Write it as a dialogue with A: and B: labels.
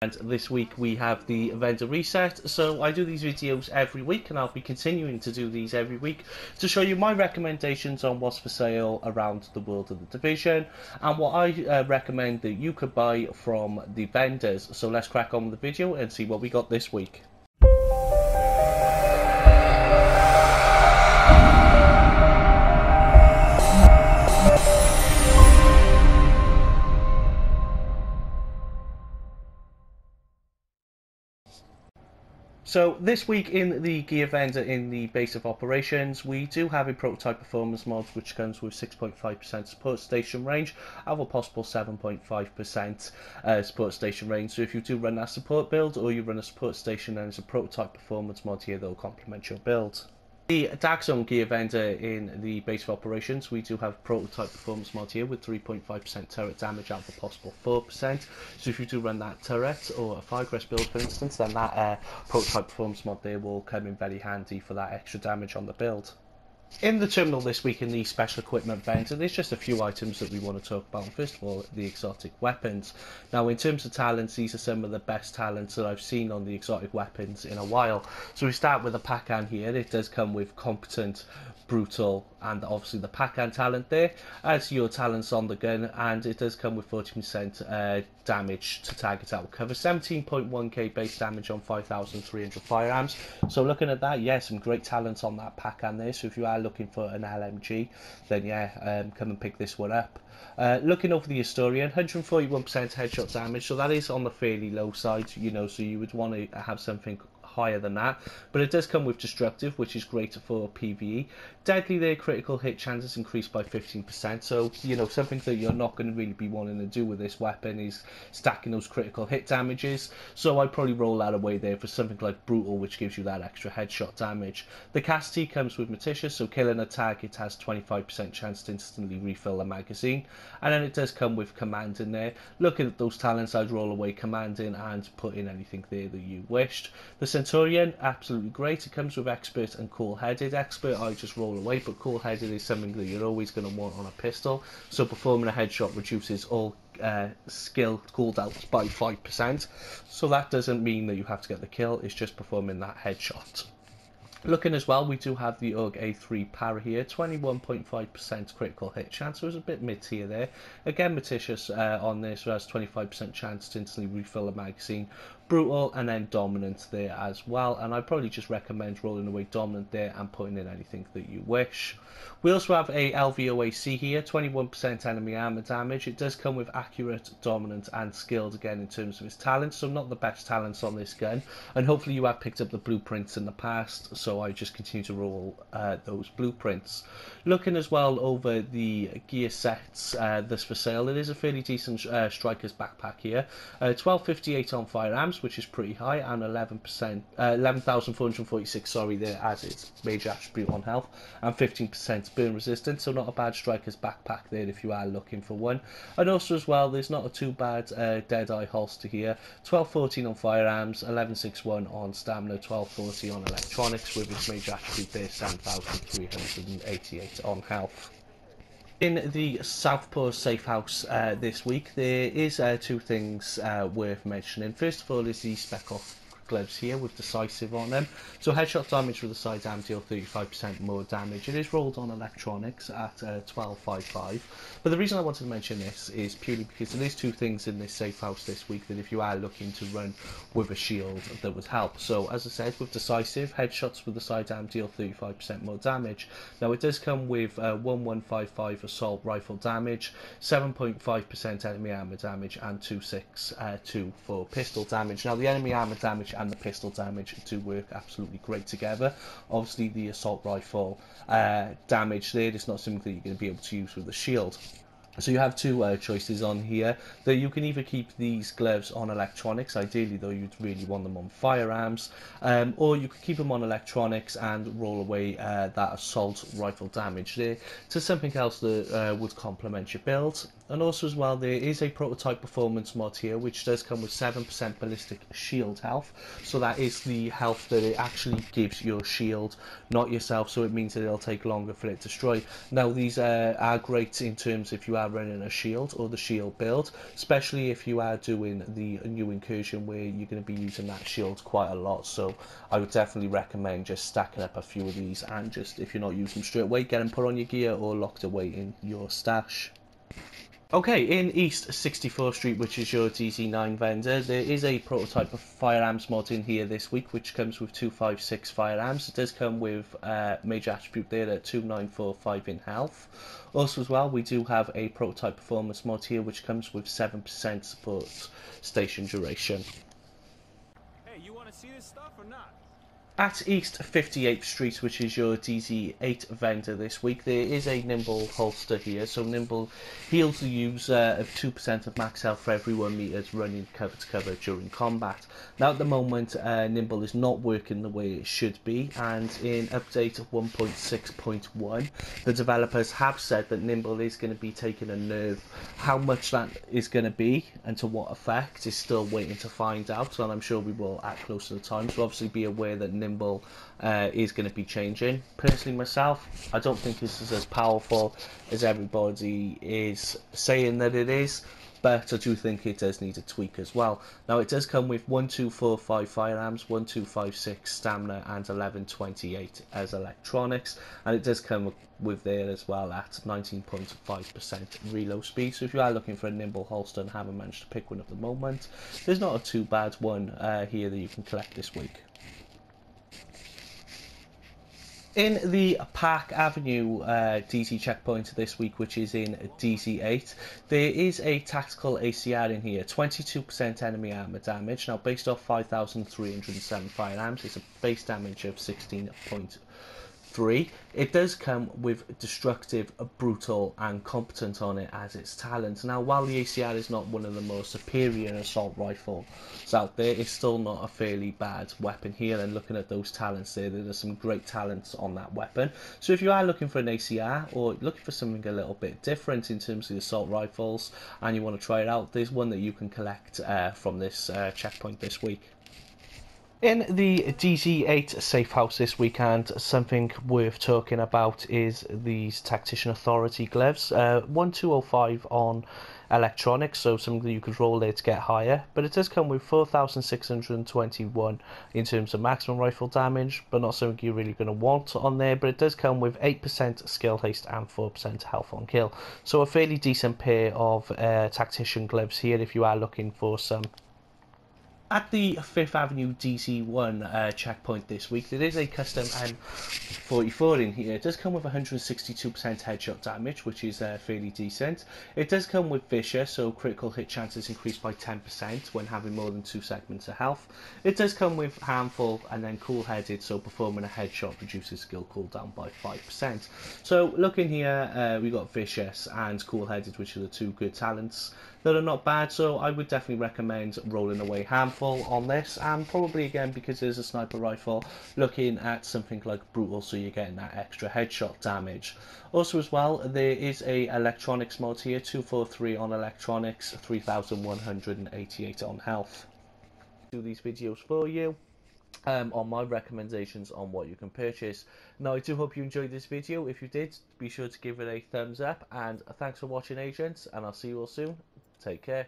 A: And this week we have the vendor reset. So I do these videos every week, and I'll be continuing to do these every week to show you my recommendations on what's for sale around the world of the division and what I recommend that you could buy from the vendors. So let's crack on with the video and see what we got this week. So this week in the gear vendor in the base of operations, we do have a prototype performance mod which comes with 6.5% support station range, have a possible 7.5% support station range. So if you do run that support build or you run a support station, then there's a prototype performance mod here that will complement your build. The Dark Zone gear vendor in the base of operations, we do have prototype performance mod here with 3.5% turret damage out of a possible 4%. So if you do run that turret or a Firecrest build, for instance, then that prototype performance mod there will come in very handy for that extra damage on the build. In the terminal this week in the special equipment vendor, there's just a few items that we want to talk about. First of all, the exotic weapons. Now, in terms of talents, these are some of the best talents that I've seen on the exotic weapons in a while. So we start with the Pacan here. It does come with competent, brutal, and obviously the Pacan talent there. Adds your talents on the gun, and it does come with 40% damage to target outcover, 17.1k base damage on 5,300 firearms. So looking at that, yeah, some great talents on that Pacan there. So if you are looking for an LMG, then yeah, come and pick this one up. Looking over the Historian, 141% headshot damage, so that is on the fairly low side, you know, so you would want to have something higher than that, but it does come with destructive, which is great for PvE. Deadly there, critical hit chances increased by 15%, so you know, something that you're not going to really be wanting to do with this weapon is stacking those critical hit damages, so I'd probably roll that away there for something like brutal, which gives you that extra headshot damage. The Casti comes with Morticious, so killing a target has 25% chance to instantly refill the magazine, and then it does come with command in there. Looking at those talents, I'd roll away command in and put in anything there that you wished. The Centurion, absolutely great. It comes with expert and cool-headed. Expert I just roll away, but cool-headed is something that you're always going to want on a pistol. So performing a headshot reduces all skill cooldowns by 5%. So that doesn't mean that you have to get the kill, it's just performing that headshot. Looking as well, we do have the UG A3 Para here, 21.5% critical hit chance, so it's a bit mid-tier there. Again, Morticious on this, so has 25% chance to instantly refill a magazine. Brutal and then Dominant there as well, and I'd probably just recommend rolling away Dominant there and putting in anything that you wish. We also have a LVOAC here, 21% enemy armor damage. It does come with accurate, dominant and skilled again in terms of its talents, so not the best talents on this gun, and hopefully you have picked up the blueprints in the past, so I just continue to roll those blueprints. Looking as well over the gear sets that's for sale, it is a fairly decent striker's backpack here, 1258 on firearms, which is pretty high, and 11,446 sorry there as its major attribute on health, and 15% burn resistance, so not a bad striker's backpack there if you are looking for one. And also as well, there's not a too bad Deadeye holster here, 1214 on firearms, 1161 on stamina, 1240 on electronics, with its major attribute there, 7,388 on health. In the Southpaw Safehouse this week, there is two things worth mentioning. First of all is the spec off gloves here with decisive on them. So headshot damage with the sidearm deal 35% more damage. It is rolled on electronics at 1255. But the reason I wanted to mention this is purely because there is two things in this safe house this week that if you are looking to run with a shield that would help. So as I said, with decisive, headshots with the sidearm deal 35% more damage. Now it does come with 1155 assault rifle damage, 7.5% enemy armor damage, and 262 for pistol damage. Now the enemy armor damage and the pistol damage do work absolutely great together. Obviously the assault rifle damage there is not something that you're going to be able to use with the shield. So you have two choices on here, that you can either keep these gloves on electronics, ideally though you'd really want them on firearms, or you could keep them on electronics and roll away that assault rifle damage there to something else that would complement your build. And also as well, there is a prototype performance mod here which does come with 7% ballistic shield health. So that is the health that it actually gives your shield, not yourself, so it means that it'll take longer for it to destroy. Now these are great in terms if you are running a shield or the shield build, especially if you are doing the new incursion where you're going to be using that shield quite a lot. So I would definitely recommend just stacking up a few of these, and just if you're not using them straight away, get them put on your gear or locked away in your stash. Okay, in East 64th Street, which is your DC9 vendor, there is a prototype of firearms mod in here this week, which comes with 256 firearms. It does come with major attribute there at 2945 in health. Also as well, we do have a prototype performance mod here, which comes with 7% support station duration.
B: Hey, you want to see this stuff or not?
A: At East 58th Street, which is your DC8 vendor this week, there is a Nimble holster here. So Nimble heals the user of 2% of max health for every 1 meters running cover to cover during combat. Now at the moment, Nimble is not working the way it should be, and in update 1.6.1, the developers have said that Nimble is going to be taking a nerf. How much that is going to be and to what effect is still waiting to find out, and I'm sure we will at closer to the time. So obviously be aware that Nimble is going to be changing. Personally myself, I don't think this is as powerful as everybody is saying that it is, but I do think it does need a tweak as well. Now it does come with 1245 firearms, 1256 stamina, and 1128 as electronics, and it does come with there as well at 19.5% reload speed. So if you are looking for a Nimble holster and haven't managed to pick one at the moment, there's not a too bad one here that you can collect this week. In the Park Avenue DC checkpoint this week, which is in DC8, there is a tactical ACR in here, 22% enemy armor damage. Now, based off 5,307 firearms, it's a base damage of 16.3. It does come with destructive, brutal, and competent on it as its talent. Now, while the ACR is not one of the most superior assault rifles out there, it's still not a fairly bad weapon here. And looking at those talents there are some great talents on that weapon. So if you are looking for an ACR or looking for something a little bit different in terms of the assault rifles and you want to try it out, there's one that you can collect from this checkpoint this week. In the DC8 Safehouse this weekend, something worth talking about is these Tactician Authority gloves. 1205 on electronics, so something that you could roll there to get higher, but it does come with 4,621 in terms of maximum rifle damage, but not something you're really going to want on there. But it does come with 8% skill haste and 4% health on kill, so a fairly decent pair of tactician gloves here if you are looking for some. At the 5th Avenue DC1 checkpoint this week, there is a custom M44 in here. It does come with 162% headshot damage, which is fairly decent. It does come with Vicious, so critical hit chances increased by 10% when having more than 2 segments of health. It does come with Harmful and then Cool-Headed, so performing a headshot reduces skill cooldown by 5%. So looking here, we got Vicious and Cool-Headed, which are the two good talents that are not bad, so I would definitely recommend rolling away Harmful on this, and probably again, because there's a sniper rifle, looking at something like Brutal, so you're getting that extra headshot damage. Also as well, there is a electronics mod here, 243 on electronics, 3,188 on health. Do these videos for you on my recommendations on what you can purchase. Now I do hope you enjoyed this video. If you did, be sure to give it a thumbs up, and thanks for watching, agents, and I'll see you all soon. Take care.